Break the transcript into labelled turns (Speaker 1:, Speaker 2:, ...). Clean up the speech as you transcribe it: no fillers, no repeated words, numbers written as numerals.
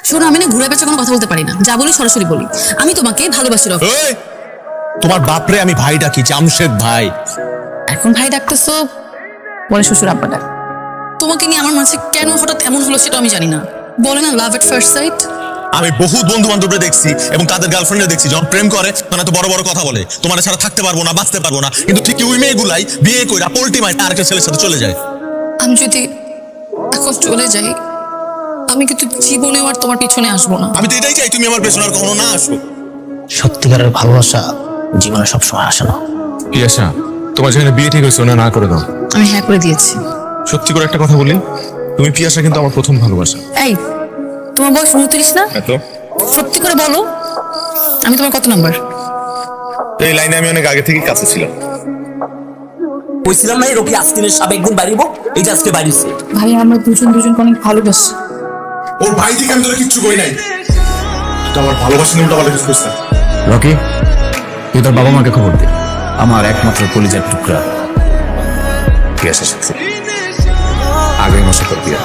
Speaker 1: শোনো, আমি না ঘুরে পেঁচে কোনো কথা বলতে পারি না, যা বলি সরাসরি বলি। আমি তোমাকে ভালোবাসি রফিক।
Speaker 2: এই, তোমার বাপরে আমি ভাই ডাকি, জামশেদ ভাই।
Speaker 1: এখন ভাই ডাকতেছো, পরে শ্বশুর আব্বা ডাক। তোমাকে নিয়ে আমার মাঝে কেন হঠাৎ এমন হলো সেটা আমি জানি না। বলে না লাভ এট ফার্স্ট সাইট।
Speaker 2: আমি বহুত বন্ধু বান্ধবরা দেখছি এবং তাদের গার্লফ্রেন্ডে দেখছি, যখন প্রেম করে তখন এত বড় বড় কথা বলে, তোমার ছাড়া থাকতে পারবো না, বাঁচতে পারবো না। কিন্তু ঠিক ওই মেয়েগুলাই বিয়ে কইরা পোল্টি মাইটা আরেকটা ছেলের সাথে চলে যায়।
Speaker 1: আমি যদি এখন চলে যাই, আমি কিন্তু জীবনেও আর তোমার পিছনে আসবো না।
Speaker 2: আমি তো এটাই চাই, তুমি আমার পেছনে আর কখনো না আসো।
Speaker 3: সত্যিকারের ভালোবাসা জীবনে সবসময় আসে না।
Speaker 4: ইয়াসা, তোমার যেখানে বিয়ে ঠিক হয়েছে না করে দাও।
Speaker 1: আমি হ্যাঁ করে দিয়েছি।
Speaker 4: সত্যি করে একটা কথা বলি, তুমি পিয়াসা কিন্তু আমার প্রথম ভালোবাসা।
Speaker 1: এই, তোমার বয়স 29 না?
Speaker 4: এত
Speaker 1: সত্যি করে বলো, আমি তোমার কত নাম্বার?
Speaker 2: এই লাইনে আমি অনেক আগে থেকেই কাছে ছিলাম।
Speaker 3: কইছিলাম না রকি আজকের সাবেক একদিন বাড়িব, এই যে আজকে বাড়িছে।
Speaker 1: ভাই, আমরা দুজনকে অনেক ভালোবাসি।
Speaker 2: ওর ভাই থেকে আমি তোরা কিচ্ছু কই নাই, তো আমার ভালোবাসা নিয়ে উল্টা কিছু করছে।
Speaker 5: রকি, তুই তোর বাবা মাকে খবর দে। আমার একমাত্র কলিজার টুকরা পিয়াসের সাথে আগামী মাসে তোর বিয়ে।